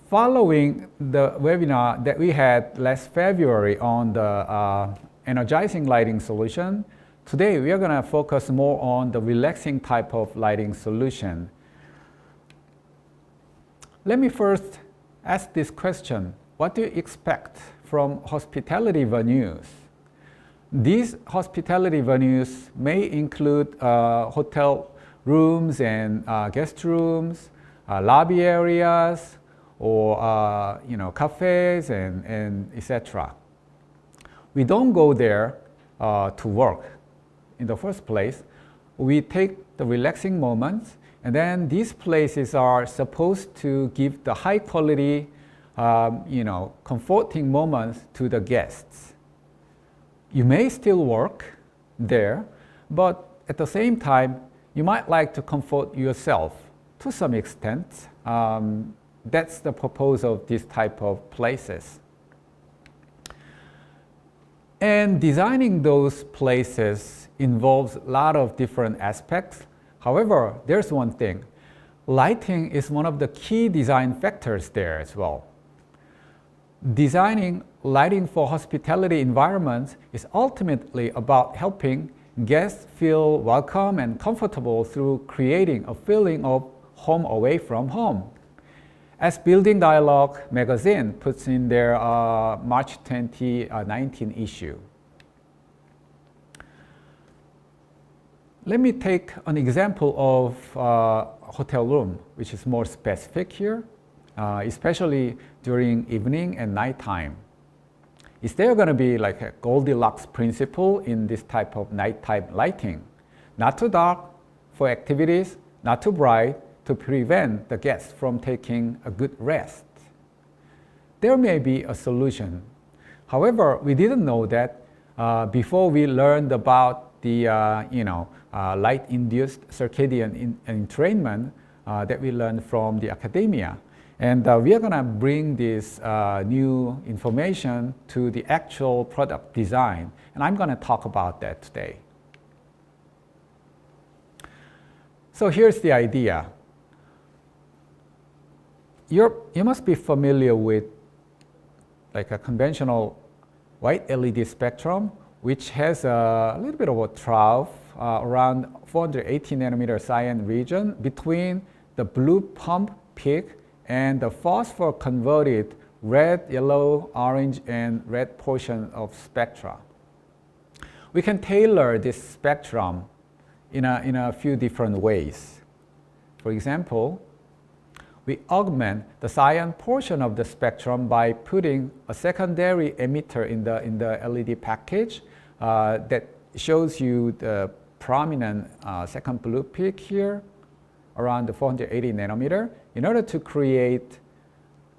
Following the webinar that we had last February on the energizing lighting solution, today we are going to focus more on the relaxing type of lighting solution. Let me first ask this question. What do you expect from hospitality venues? These hospitality venues may include hotel rooms and guest rooms, lobby areas, or cafes and etc. We don't go there to work in the first place. We take the relaxing moments, and then these places are supposed to give the high quality, comforting moments to the guests. You may still work there, but at the same time, you might like to comfort yourself to some extent. That's the purpose of this type of places. And designing those places involves a lot of different aspects. However, there's one thing. Lighting is one of the key design factors there as well. Designing lighting for hospitality environments is ultimately about helping guests feel welcome and comfortable through creating a feeling of home away from home. As Building Dialogue magazine puts in their March 2019 issue. Let me take an example of a hotel room, which is more specific here, especially during evening and nighttime. Is there going to be like a Goldilocks principle in this type of nighttime lighting? Not too dark for activities, not too bright, to prevent the guests from taking a good rest. There may be a solution. However, we didn't know that before we learned about the light-induced circadian entrainment that we learned from the academia. And we are going to bring this new information to the actual product design. And I'm going to talk about that today. So here's the idea. You must be familiar with like a conventional white LED spectrum, which has a little bit of a trough around 480 nanometer Cyan region between the blue pump peak and the phosphor converted red, yellow, orange, and red portion of spectra. We can tailor this spectrum in a few different ways. For example, we augment the cyan portion of the spectrum by putting a secondary emitter in the LED package that shows you the prominent second blue peak here around the 480 nanometer in order to create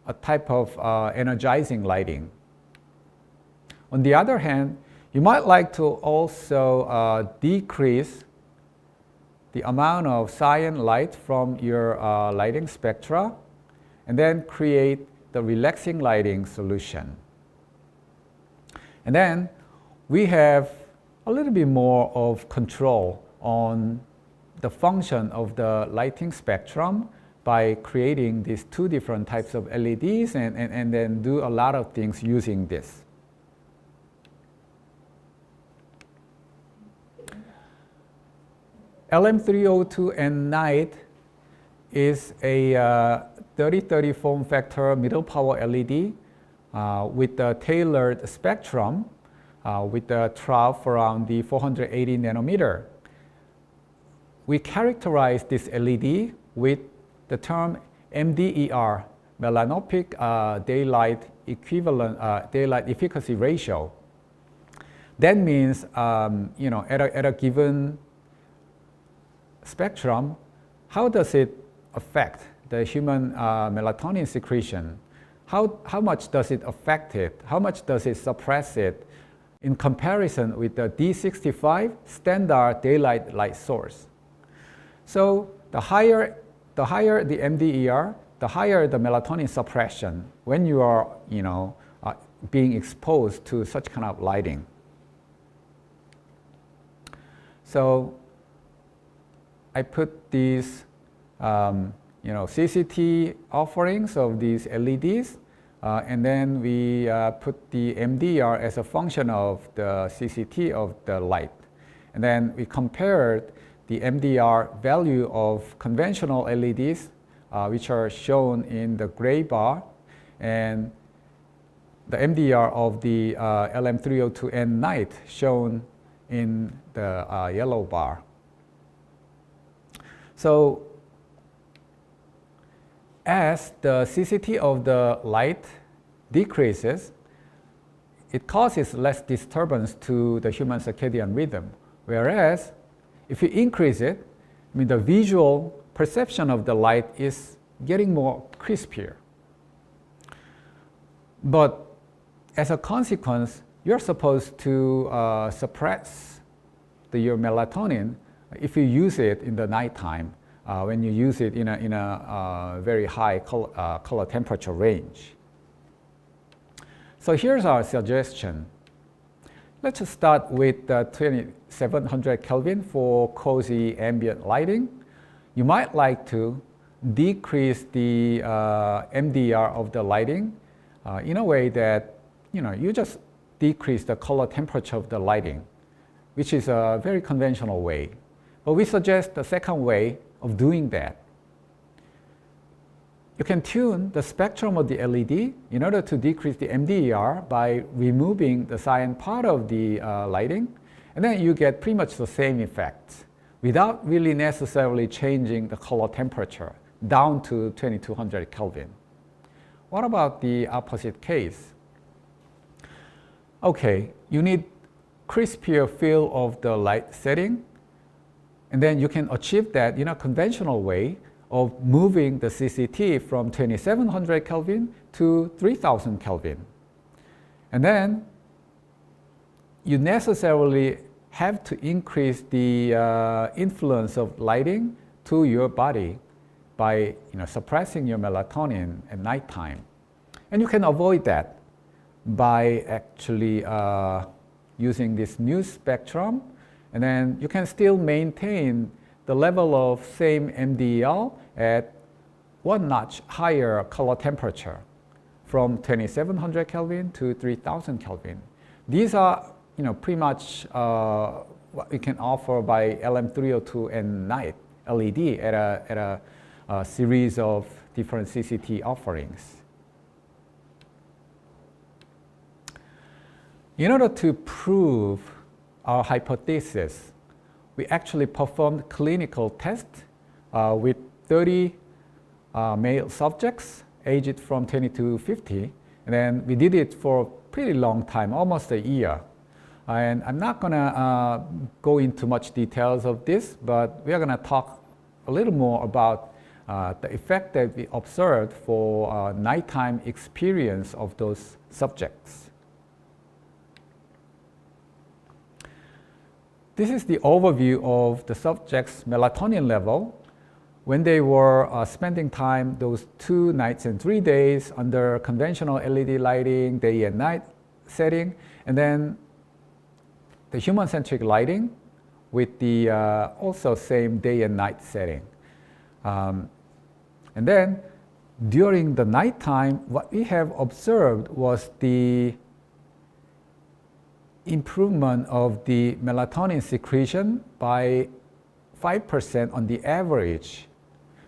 a type of energizing lighting. On the other hand, you might like to also decrease the amount of cyan light from your lighting spectra, and then create the relaxing lighting solution. And then we have a little bit more of control on the function of the lighting spectrum by creating these two different types of LEDs and then do a lot of things using this. LM302 and NITE is a 3030 form factor middle power LED with a tailored spectrum with a trough around the 480 nanometer. We characterize this LED with the term MDER, melanopic daylight efficacy ratio. That means, at a given spectrum, how does it affect the human melatonin secretion? How much does it affect it? How much does it suppress it in comparison with the D65 standard daylight light source? So the higher the MDER, the higher the melatonin suppression when you are being exposed to such kind of lighting. So I put these CCT offerings of these LEDs, and then we put the MDR as a function of the CCT of the light. And then we compared the MDR value of conventional LEDs, which are shown in the gray bar, and the MDR of the LM302N NITE shown in the yellow bar. So as the CCT of the light decreases, it causes less disturbance to the human circadian rhythm. Whereas if you increase it, the visual perception of the light is getting more crispier. But as a consequence, you're supposed to suppress your melatonin if you use it in the nighttime, when you use it in a very high color temperature range. So here's our suggestion. Let's just start with 2700 Kelvin for cozy ambient lighting. You might like to decrease the MDR of the lighting in a way that you just decrease the color temperature of the lighting, which is a very conventional way. But we suggest the second way of doing that. You can tune the spectrum of the LED in order to decrease the MDR by removing the cyan part of the lighting, and then you get pretty much the same effect without really necessarily changing the color temperature down to 2200 Kelvin. What about the opposite case? Okay, you need crispier feel of the light setting, and then you can achieve that in a conventional way of moving the CCT from 2700 Kelvin to 3000 Kelvin. And then you necessarily have to increase the influence of lighting to your body by suppressing your melatonin at nighttime. And you can avoid that by actually using this new spectrum, and then you can still maintain the level of same MDL at one notch higher color temperature from 2700 Kelvin to 3000 Kelvin. These are pretty much what we can offer by LM302 and NITE LED at a series of different CCT offerings. In order to prove our hypothesis, we actually performed clinical tests with 30 male subjects aged from 20 to 50, and then we did it for a pretty long time, almost a year. And I'm not going to go into much details of this, but we are going to talk a little more about the effect that we observed for nighttime experience of those subjects. This is the overview of the subject's melatonin level when they were spending time those 2 nights and 3 days under conventional LED lighting, day and night setting, and then the human-centric lighting with the also same day and night setting. And then during the nighttime, what we have observed was the improvement of the melatonin secretion by 5% on the average,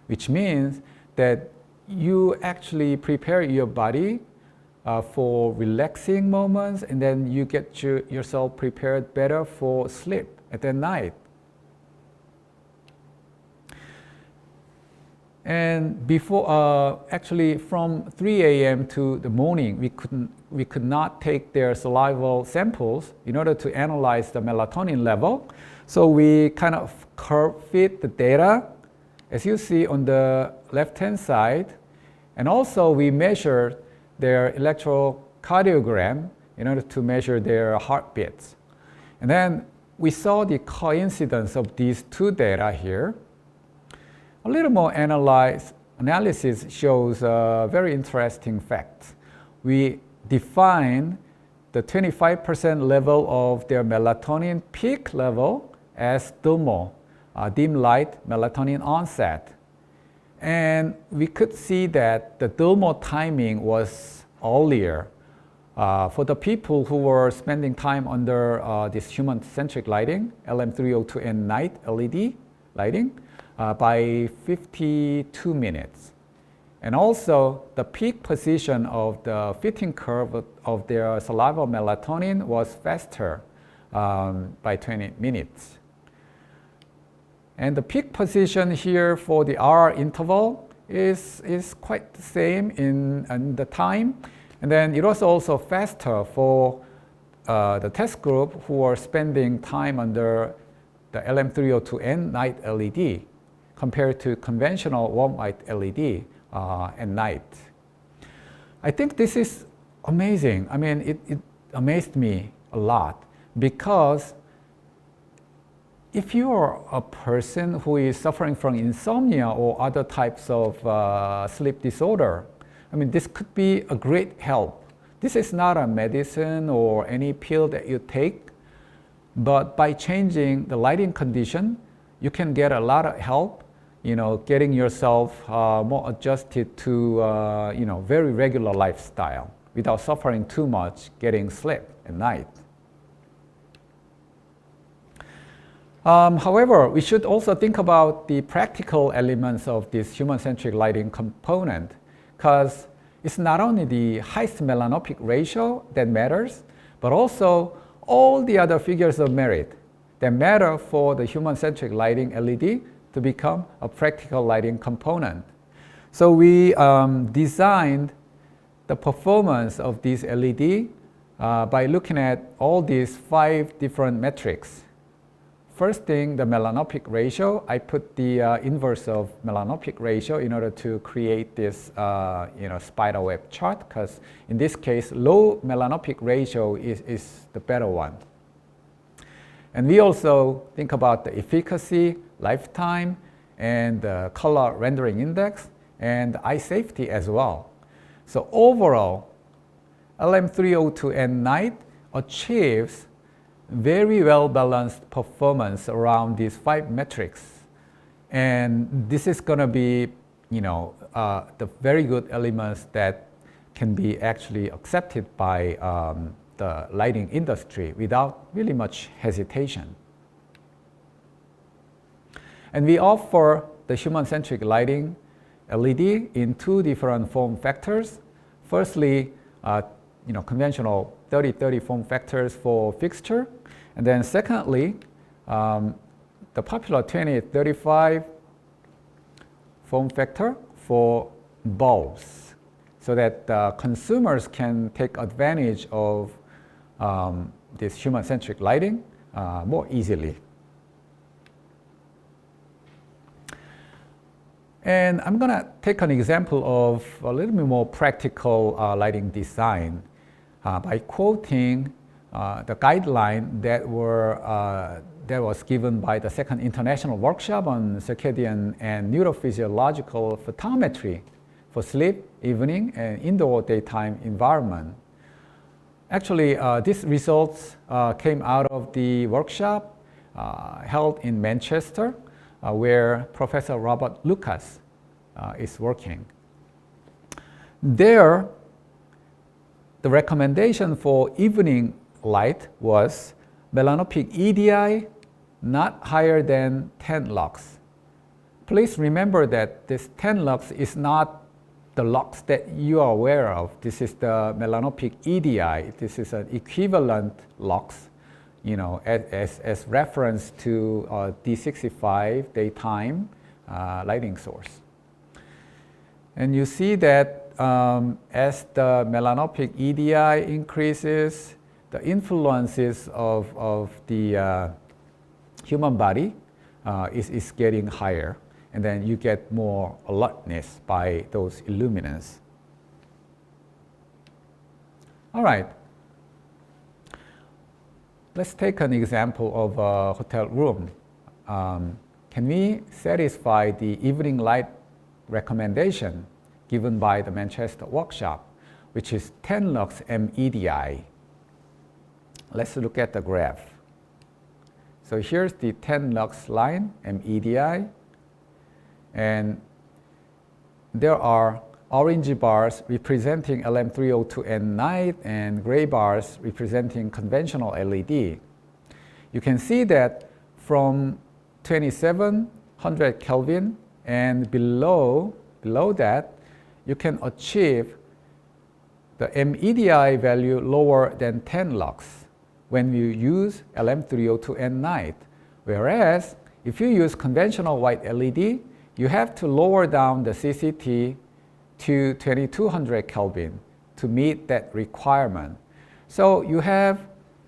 which means that you actually prepare your body for relaxing moments, and then you get yourself prepared better for sleep at the night. And before, actually from 3 a.m. to the morning, we could not take their salival samples in order to analyze the melatonin level. So we kind of curve fit the data, as you see on the left-hand side. And also we measured their electrocardiogram in order to measure their heartbeats. And then we saw the coincidence of these two data here. A little more analysis shows a very interesting fact. We define the 25% level of their melatonin peak level as thermal, dim light melatonin onset. And we could see that the thermal timing was earlier for the people who were spending time under this human-centric lighting, LM302 and NITE LED lighting, by 52 minutes. And also, the peak position of the fitting curve of their saliva melatonin was faster by 20 minutes. And the peak position here for the R interval is quite the same in the time. And then it was also faster for the test group who were spending time under the LM302 and NITE LED compared to conventional warm white LED and NITE. I think this is amazing. I mean, it amazed me a lot because if you are a person who is suffering from insomnia or other types of sleep disorder, I mean, this could be a great help. This is not a medicine or any pill that you take, but by changing the lighting condition, you can get a lot of help, getting yourself more adjusted to, very regular lifestyle without suffering too much getting sleep at night. However, we should also think about the practical elements of this human-centric lighting component, because it's not only the highest melanopic ratio that matters, but also all the other figures of merit that matter for the human-centric lighting LED to become a practical lighting component. So we designed the performance of this LED by looking at all these 5 different metrics. First thing, the melanopic ratio. I put the inverse of melanopic ratio in order to create this spider web chart, because in this case, low melanopic ratio is the better one. And we also think about the efficacy, lifetime, and the color rendering index, and eye safety as well. So overall, LM302 and NITE achieves very well balanced performance around these 5 metrics. And this is going to be, the very good elements that can be actually accepted by the lighting industry without really much hesitation. And we offer the human-centric lighting LED in 2 different form factors. Firstly, conventional 30-30 form factors for fixture. And then secondly, the popular 20-35 form factor for bulbs, so that consumers can take advantage of this human-centric lighting more easily. And I'm going to take an example of a little bit more practical lighting design by quoting the guideline that was given by the second international workshop on circadian and neurophysiological photometry for sleep, evening, and indoor daytime environment. Actually, these results came out of the workshop held in Manchester, where Professor Robert Lucas is working. There, the recommendation for evening light was melanopic EDI not higher than 10 lux. Please remember that this 10 lux is not the lux that you are aware of. This is the melanopic EDI. This is an equivalent lux, as reference to D65 daytime lighting source. And you see that as the melanopic EDI increases, the influences of the human body is getting higher, and then you get more alertness by those illuminants. All right. Let's take an example of a hotel room. Can we satisfy the evening light recommendation given by the Manchester workshop, which is 10 lux MEDI? Let's look at the graph. So here's the 10 lux line, MEDI, and there are orange bars representing LM302 and NITE and gray bars representing conventional LED. You can see that from 2700 Kelvin and below that, you can achieve the MEDI value lower than 10 lux when you use LM302 and NITE. Whereas if you use conventional white LED, you have to lower down the CCT to 2200 Kelvin to meet that requirement. So you have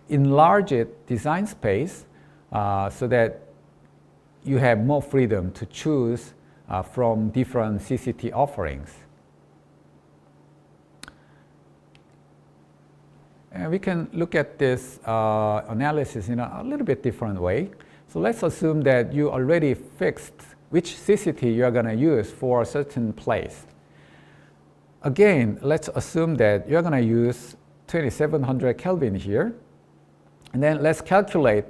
enlarged design space so that you have more freedom to choose from different CCT offerings. And we can look at this analysis in a little bit different way. So let's assume that you already fixed which CCT you are going to use for a certain place. Again, let's assume that you're going to use 2700 Kelvin here. And then let's calculate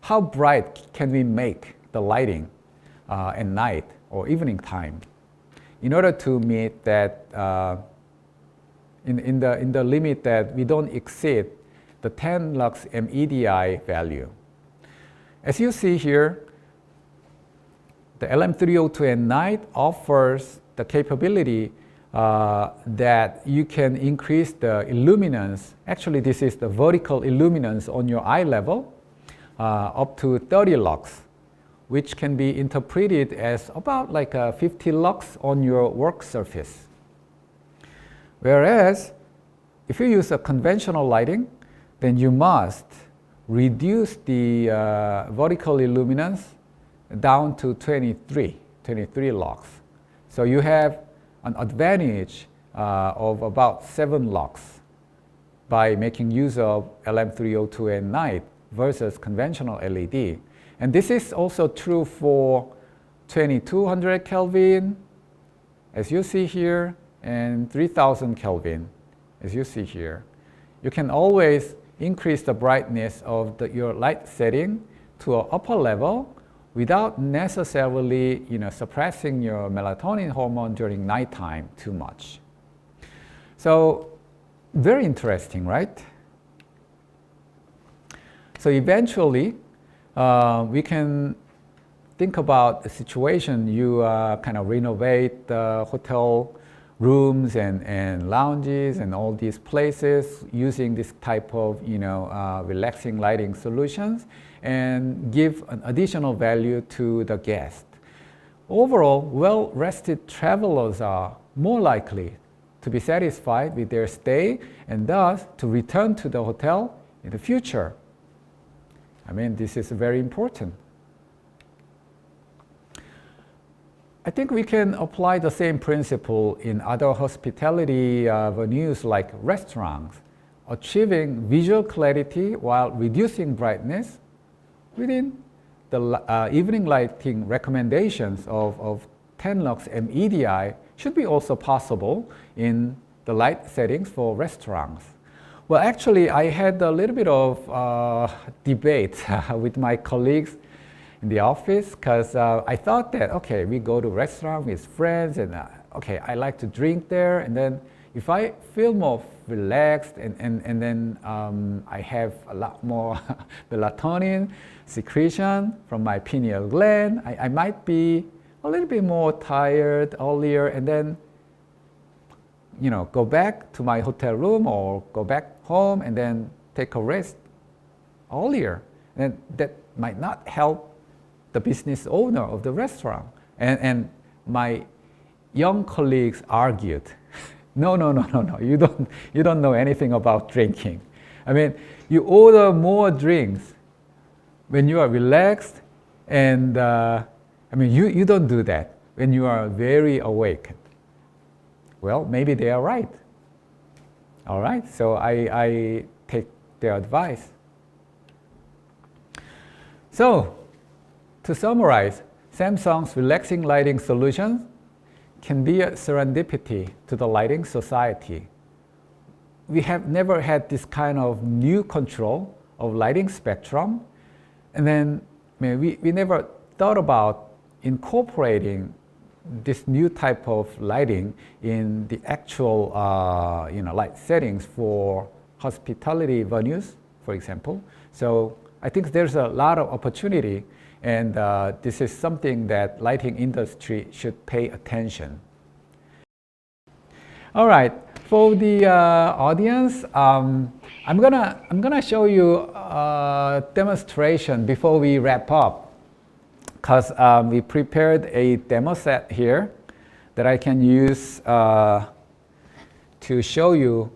how bright can we make the lighting at night or evening time in order to meet that in the limit that we don't exceed the 10 lux MEDI value. As you see here, the LM302 and NITE offers the capability that you can increase the illuminance. Actually, this is the vertical illuminance on your eye level up to 30 lux, which can be interpreted as about like 50 lux on your work surface. Whereas, if you use a conventional lighting, then you must reduce the vertical illuminance down to 23 lux. So you have an advantage of about 7 lux by making use of LM302 and NITE versus conventional LED. And this is also true for 2200 Kelvin, as you see here, and 3000 Kelvin, as you see here. You can always increase the brightness of your light setting to an upper level without necessarily suppressing your melatonin hormone during nighttime too much. So very interesting, right? So eventually, we can think about the situation. You kind of renovate the hotel rooms and lounges and all these places using this type of relaxing lighting solutions and give an additional value to the guest. Overall, well-rested travelers are more likely to be satisfied with their stay and thus to return to the hotel in the future. I mean, this is very important. I think we can apply the same principle in other hospitality venues like restaurants, achieving visual clarity while reducing brightness within the evening lighting recommendations of 10 lux MEDI should be also possible in the light settings for restaurants. Well, actually, I had a little bit of debate with my colleagues in the office because I thought that, okay, we go to a restaurant with friends and okay, I like to drink there, and then if I feel more relaxed and then I have a lot more melatonin secretion from my pineal gland, I might be a little bit more tired earlier and then go back to my hotel room or go back home and then take a rest earlier. And that might not help the business owner of the restaurant. And my young colleagues argued, no, you don't know anything about drinking. I mean, you order more drinks when you are relaxed, and you don't do that when you are very awake. Well, maybe they are right. All right, so I take their advice. So, to summarize, Samsung's relaxing lighting solutions can be a serendipity to the lighting society. We have never had this kind of new control of lighting spectrum, and then we never thought about incorporating this new type of lighting in the actual light settings for hospitality venues, for example. So I think there's a lot of opportunity, and this is something that lighting industry should pay attention. All right, for the audience, I'm gonna show you a demonstration before we wrap up, because we prepared a demo set here that I can use to show you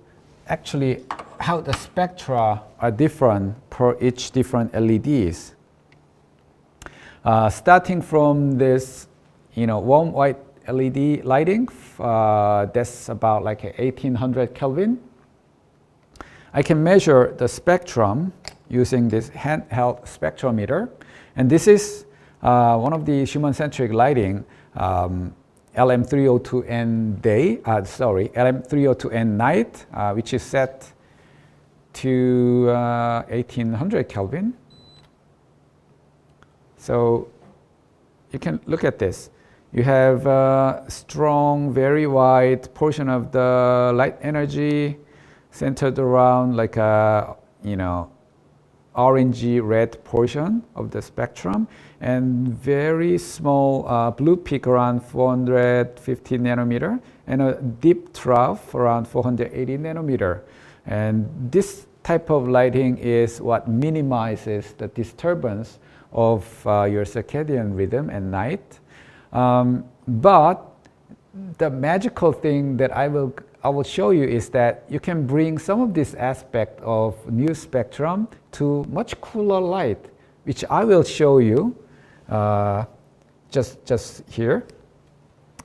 actually how the spectra are different per each different LEDs. Starting from this, warm white LED lighting, that's about like 1800 Kelvin. I can measure the spectrum using this handheld spectrometer, and this is one of the human-centric lighting, LM302N LM302N NITE, which is set to 1800 Kelvin. So you can look at this. You have a strong, very wide portion of the light energy centered around like a, orangey red portion of the spectrum, and very small blue peak around 450 nanometer, and a deep trough around 480 nanometer. And this type of lighting is what minimizes the disturbance of your circadian rhythm at night. But the magical thing that I will show you is that you can bring some of this aspect of new spectrum to much cooler light, which I will show you just here.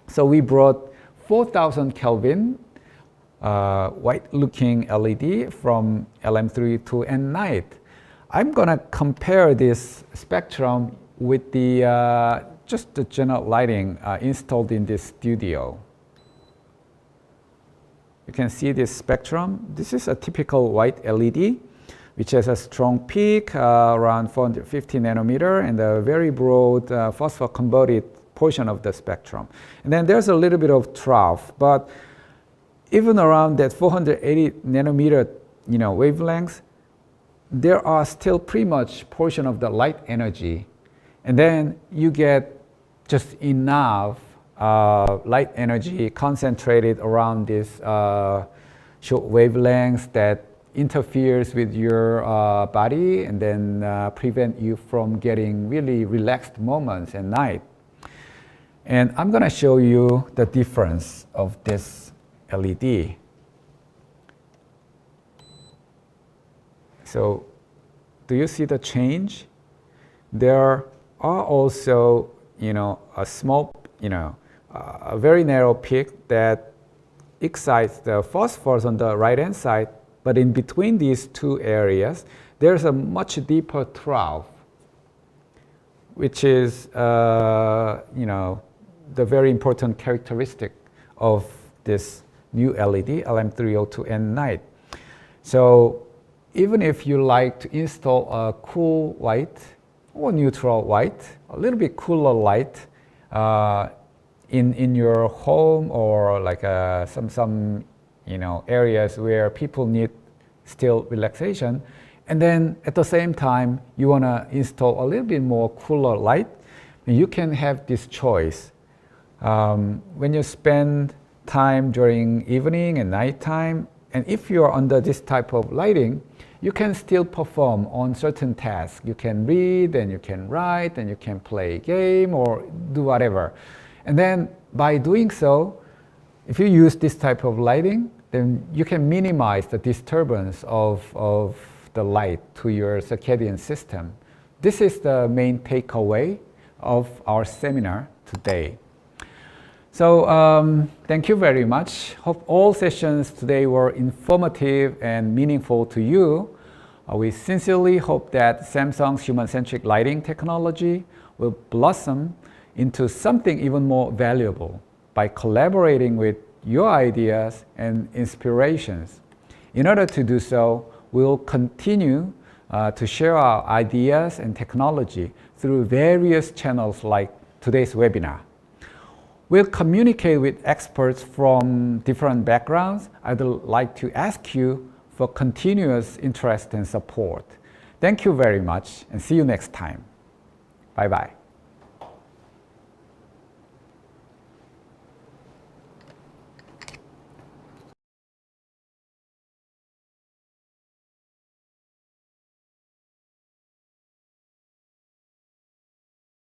So we brought 4000 Kelvin white-looking LED from LM302N NITE. I'm gonna compare this spectrum with the just the general lighting installed in this studio. You can see this spectrum. This is a typical white LED, which has a strong peak around 450 nanometer and a very broad phosphor-converted portion of the spectrum. And then there's a little bit of trough, but even around that 480 nanometer wavelengths, there are still pretty much portion of the light energy. And then you get just enough light energy concentrated around this short wavelengths that interferes with your body and then prevent you from getting really relaxed moments at night. And I'm going to show you the difference of this LED. So do you see the change? There are also, a small, a very narrow peak that excites the phosphors on the right-hand side, but in between these two areas, there's a much deeper trough, which is, the very important characteristic of this new LED, LM302N NITE. So even if you like to install a cool white or neutral white, a little bit cooler light in your home, or like some areas where people need still relaxation, and then at the same time you want to install a little bit more cooler light, you can have this choice. When you spend time during evening and nighttime, and if you're under this type of lighting, you can still perform on certain tasks. You can read, and you can write, and you can play a game or do whatever. And then by doing so, if you use this type of lighting, then you can minimize the disturbance of the light to your circadian system. This is the main takeaway of our seminar today. So thank you very much. Hope all sessions today were informative and meaningful to you. We sincerely hope that Samsung's human-centric lighting technology will blossom into something even more valuable by collaborating with your ideas and inspirations. In order to do so, we'll continue to share our ideas and technology through various channels like today's webinar. will communicate with experts from different backgrounds. I'd like to ask you for continuous interest and support. Thank you very much and see you next time. Bye-bye.